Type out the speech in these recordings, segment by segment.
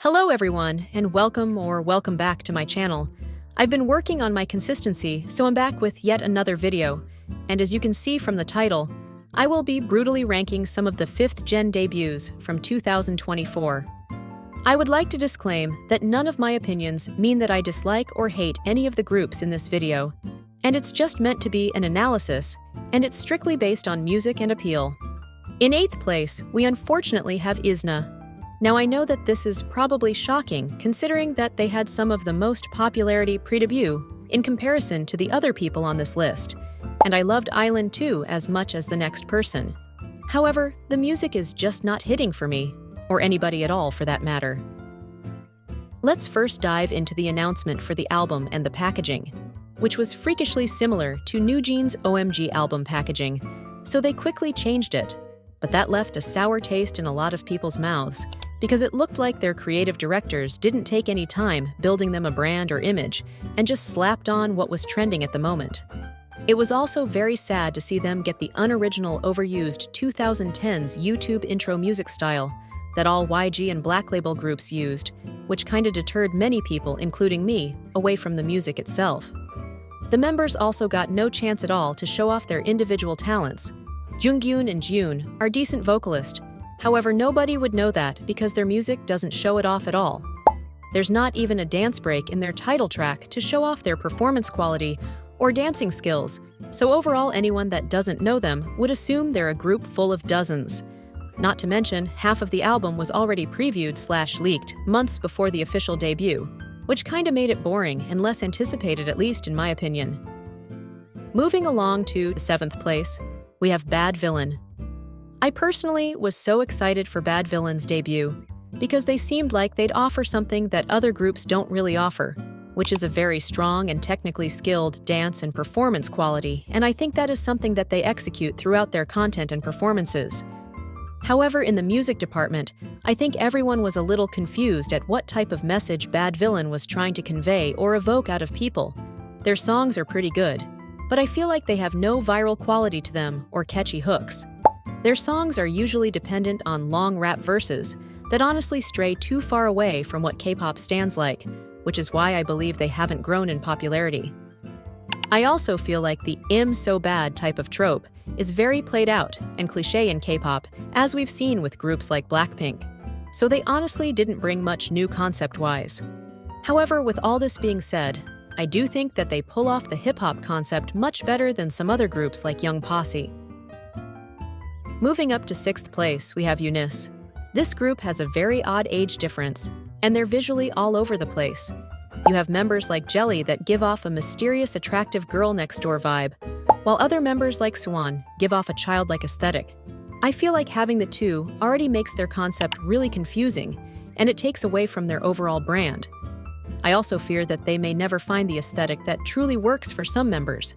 Hello everyone, and welcome back to my channel. I've been working on my consistency, so I'm back with yet another video. And as you can see from the title, I will be brutally ranking some of the 5th gen debuts from 2024. I would like to disclaim that none of my opinions mean that I dislike or hate any of the groups in this video, and it's just meant to be an analysis, and it's strictly based on music and appeal. In 8th place, we unfortunately have Izna. Now I know that this is probably shocking considering that they had some of the most popularity pre-debut in comparison to the other people on this list, and I loved Island too as much as the next person. However, the music is just not hitting for me, or anybody at all for that matter. Let's first dive into the announcement for the album and the packaging, which was freakishly similar to New Jeans' OMG album packaging, so they quickly changed it, but that left a sour taste in a lot of people's mouths, because it looked like their creative directors didn't take any time building them a brand or image and just slapped on what was trending at the moment. It was also very sad to see them get the unoriginal, overused 2010s YouTube intro music style that all YG and Black Label groups used, which kinda deterred many people, including me, away from the music itself. The members also got no chance at all to show off their individual talents. Junghyun and June are decent vocalists. However, nobody would know that because their music doesn't show it off at all. There's not even a dance break in their title track to show off their performance quality or dancing skills, so overall anyone that doesn't know them would assume they're a group full of dozens. Not to mention, half of the album was already previewed/leaked months before the official debut, which kinda made it boring and less anticipated, at least in my opinion. Moving along to 7th place, we have Badvillain. I personally was so excited for Badvillain's debut because they seemed like they'd offer something that other groups don't really offer, which is a very strong and technically skilled dance and performance quality, and I think that is something that they execute throughout their content and performances. However, in the music department, I think everyone was a little confused at what type of message Badvillain was trying to convey or evoke out of people. Their songs are pretty good, but I feel like they have no viral quality to them or catchy hooks. Their songs are usually dependent on long rap verses that honestly stray too far away from what K-pop stands like, which is why I believe they haven't grown in popularity. I also feel like the "I'm so bad" type of trope is very played out and cliché in K-pop, as we've seen with groups like Blackpink, so they honestly didn't bring much new concept-wise. However, with all this being said, I do think that they pull off the hip-hop concept much better than some other groups like Young Posse. Moving up to 6th place, we have Unis. This group has a very odd age difference, and they're visually all over the place. You have members like Jelly that give off a mysterious, attractive girl-next-door vibe, while other members like Swan give off a childlike aesthetic. I feel like having the two already makes their concept really confusing, and it takes away from their overall brand. I also fear that they may never find the aesthetic that truly works for some members,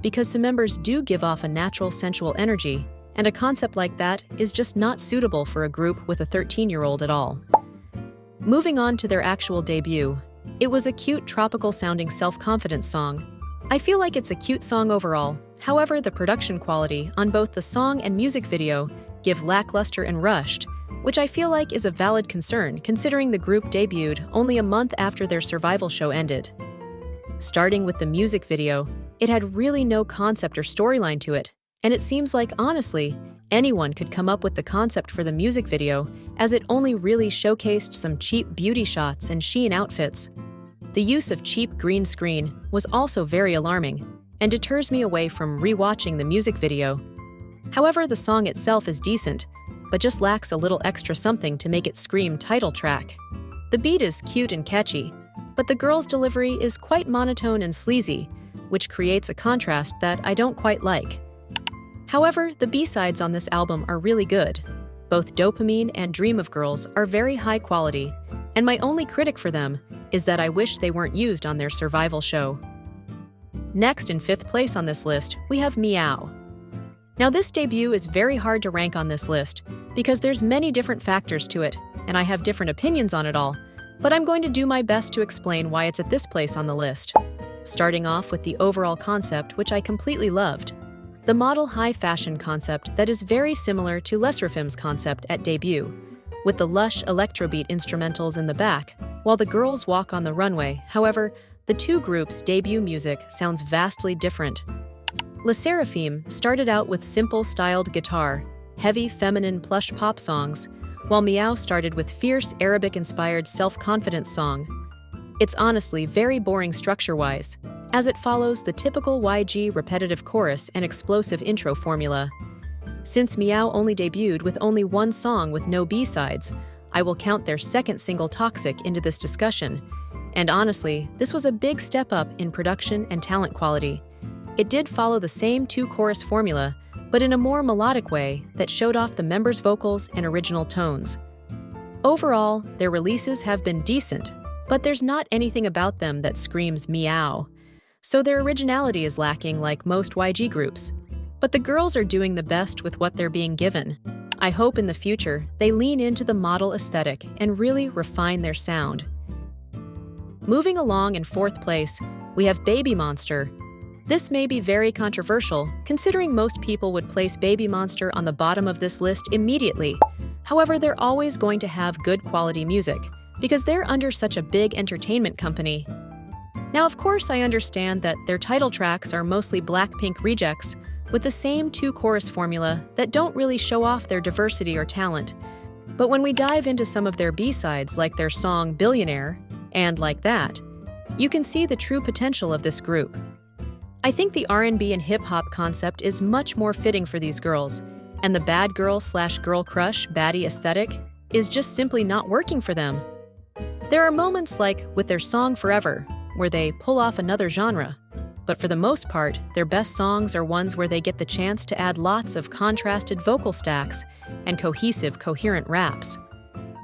because some members do give off a natural, sensual energy, and a concept like that is just not suitable for a group with a 13-year-old at all. Moving on to their actual debut, it was a cute, tropical-sounding self-confidence song. I feel like it's a cute song overall, however the production quality on both the song and music video give lackluster and rushed, which I feel like is a valid concern considering the group debuted only a month after their survival show ended. Starting with the music video, it had really no concept or storyline to it, and it seems like, honestly, anyone could come up with the concept for the music video, as it only really showcased some cheap beauty shots and Shein outfits. The use of cheap green screen was also very alarming, and deters me away from re-watching the music video. However, the song itself is decent, but just lacks a little extra something to make it scream title track. The beat is cute and catchy, but the girl's delivery is quite monotone and sleazy, which creates a contrast that I don't quite like. However, the B-sides on this album are really good. Both Dopamine and Dream of Girls are very high quality, and my only critic for them is that I wish they weren't used on their survival show. Next, in 5th place on this list, we have Meovv. Now this debut is very hard to rank on this list because there's many different factors to it, and I have different opinions on it all, but I'm going to do my best to explain why it's at this place on the list. Starting off with the overall concept, which I completely loved. The model high fashion concept that is very similar to LE SSERAFIM's concept at debut, with the lush electrobeat instrumentals in the back, while the girls walk on the runway. However, the two groups' debut music sounds vastly different. Le Seraphim started out with simple styled guitar, heavy feminine plush pop songs, while Meovv started with fierce Arabic-inspired self-confidence song. It's honestly very boring structure-wise, as it follows the typical YG repetitive chorus and explosive intro formula. Since Meovv only debuted with only one song with no B-sides, I will count their second single Toxic into this discussion. And honestly, this was a big step up in production and talent quality. It did follow the same two-chorus formula, but in a more melodic way that showed off the members' vocals and original tones. Overall, their releases have been decent, but there's not anything about them that screams Meowv. So their originality is lacking like most YG groups. But the girls are doing the best with what they're being given. I hope in the future they lean into the model aesthetic and really refine their sound. Moving along in fourth place, we have Babymonster. This may be very controversial, considering most people would place Babymonster on the bottom of this list immediately. However, they're always going to have good quality music, because they're under such a big entertainment company. Now, of course, I understand that their title tracks are mostly Blackpink rejects, with the same two-chorus formula that don't really show off their diversity or talent. But when we dive into some of their B-sides, like their song Billionaire, and Like That, you can see the true potential of this group. I think the R&B and hip-hop concept is much more fitting for these girls, and the bad girl/girl crush baddie aesthetic is just simply not working for them. There are moments like with their song Forever, where they pull off another genre, but for the most part, their best songs are ones where they get the chance to add lots of contrasted vocal stacks and cohesive, coherent raps.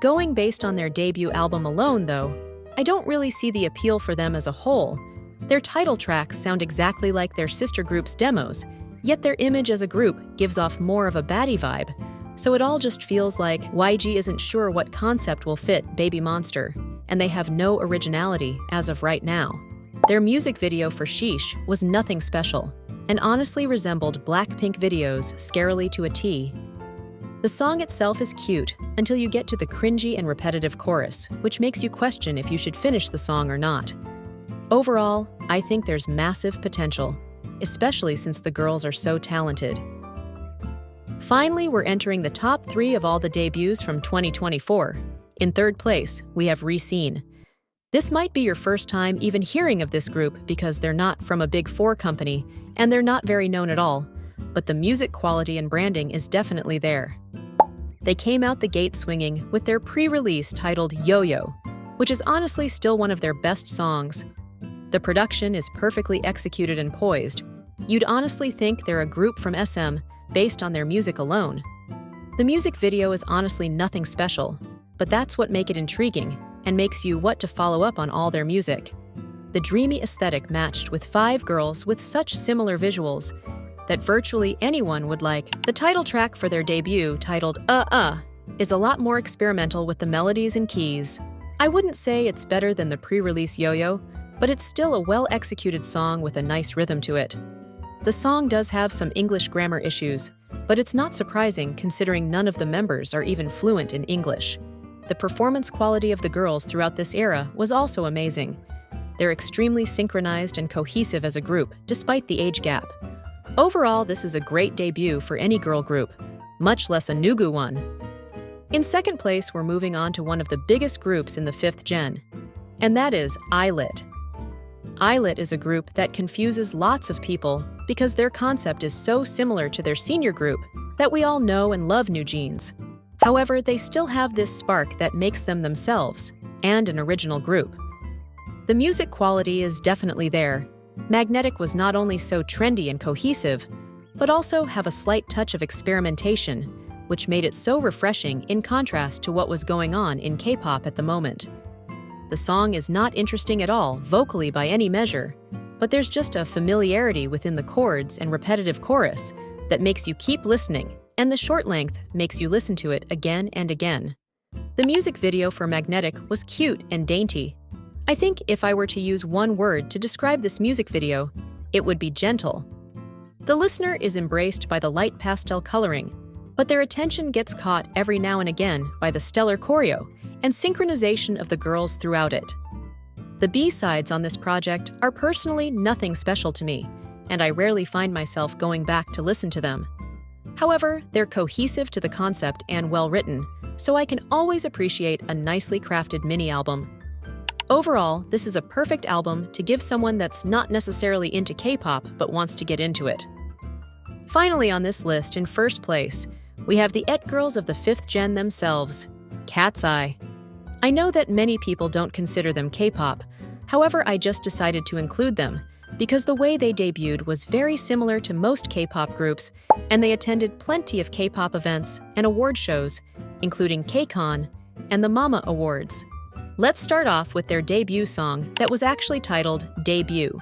Going based on their debut album alone, though, I don't really see the appeal for them as a whole. Their title tracks sound exactly like their sister group's demos, yet their image as a group gives off more of a baddie vibe, so it all just feels like YG isn't sure what concept will fit Babymonster, and they have no originality as of right now. Their music video for Sheesh was nothing special, and honestly resembled Blackpink videos scarily to a T. The song itself is cute until you get to the cringy and repetitive chorus, which makes you question if you should finish the song or not. Overall, I think there's massive potential, especially since the girls are so talented. Finally, we're entering the top 3 of all the debuts from 2024. In third place, we have Rescene. This might be your first time even hearing of this group because they're not from a Big 4 company, and they're not very known at all, but the music quality and branding is definitely there. They came out the gate swinging with their pre-release titled Yo-Yo, which is honestly still one of their best songs. The production is perfectly executed and poised. You'd honestly think they're a group from SM based on their music alone. The music video is honestly nothing special, but that's what makes it intriguing and makes you want to follow up on all their music. The dreamy aesthetic matched with 5 girls with such similar visuals that virtually anyone would like. The title track for their debut, titled is a lot more experimental with the melodies and keys. I wouldn't say it's better than the pre-release Yo-Yo, but it's still a well-executed song with a nice rhythm to it. The song does have some English grammar issues, but it's not surprising considering none of the members are even fluent in English. The performance quality of the girls throughout this era was also amazing. They're extremely synchronized and cohesive as a group, despite the age gap. Overall, this is a great debut for any girl group, much less a Nugu one. In second place, we're moving on to one of the biggest groups in the 5th gen, and that is Illit. Illit is a group that confuses lots of people because their concept is so similar to their senior group that we all know and love New Jeans. However, they still have this spark that makes them themselves and an original group. The music quality is definitely there. Magnetic was not only so trendy and cohesive, but also have a slight touch of experimentation, which made it so refreshing in contrast to what was going on in K-pop at the moment. The song is not interesting at all vocally by any measure, but there's just a familiarity within the chords and repetitive chorus that makes you keep listening, and the short length makes you listen to it again and again. The music video for Magnetic was cute and dainty. I think if I were to use one word to describe this music video, it would be gentle. The listener is embraced by the light pastel coloring, but their attention gets caught every now and again by the stellar choreo and synchronization of the girls throughout it. The B-sides on this project are personally nothing special to me, and I rarely find myself going back to listen to them. However, they're cohesive to the concept and well-written, so I can always appreciate a nicely crafted mini-album. Overall, this is a perfect album to give someone that's not necessarily into K-pop but wants to get into it. Finally on this list, in first place, we have the it girls of the 5th gen themselves, Katseye. I know that many people don't consider them K-pop, however I just decided to include them because the way they debuted was very similar to most K-pop groups, and they attended plenty of K-pop events and award shows, including KCON and the Mama Awards. Let's start off with their debut song that was actually titled Debut.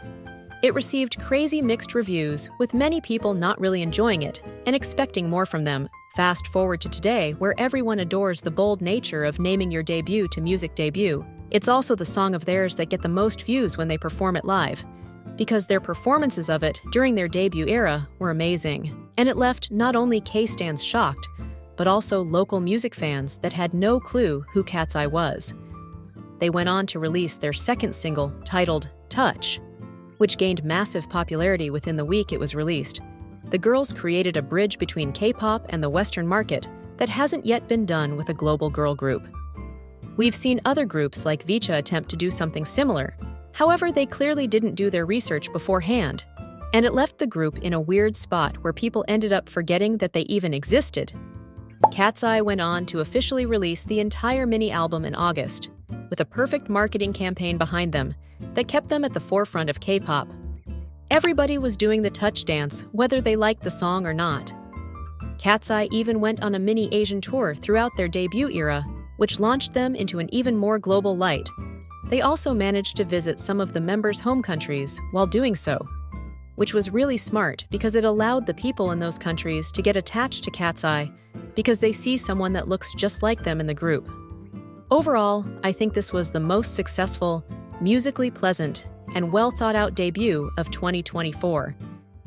It received crazy mixed reviews, with many people not really enjoying it and expecting more from them. Fast forward to today, where everyone adores the bold nature of naming your debut to music debut. It's also the song of theirs that get the most views when they perform it live, because their performances of it during their debut era were amazing, and it left not only K-stans shocked, but also local music fans that had no clue who Katseye was. They went on to release their second single, titled Touch, which gained massive popularity within the week it was released. The girls created a bridge between K-pop and the Western market that hasn't yet been done with a global girl group. We've seen other groups like Vicha attempt to do something similar. However, they clearly didn't do their research beforehand, and it left the group in a weird spot where people ended up forgetting that they even existed. Katseye went on to officially release the entire mini-album in August, with a perfect marketing campaign behind them that kept them at the forefront of K-pop. Everybody was doing the touch dance, whether they liked the song or not. Katseye even went on a mini Asian tour throughout their debut era, which launched them into an even more global light. They also managed to visit some of the members' home countries while doing so, which was really smart because it allowed the people in those countries to get attached to Katseye because they see someone that looks just like them in the group. Overall, I think this was the most successful, musically pleasant, and well-thought-out debut of 2024.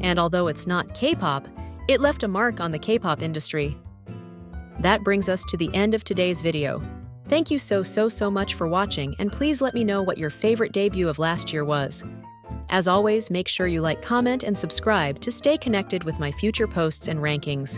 And although it's not K-pop, it left a mark on the K-pop industry. That brings us to the end of today's video. Thank you so much for watching, and please let me know what your favorite debut of last year was. As always, make sure you like, comment, and subscribe to stay connected with my future posts and rankings.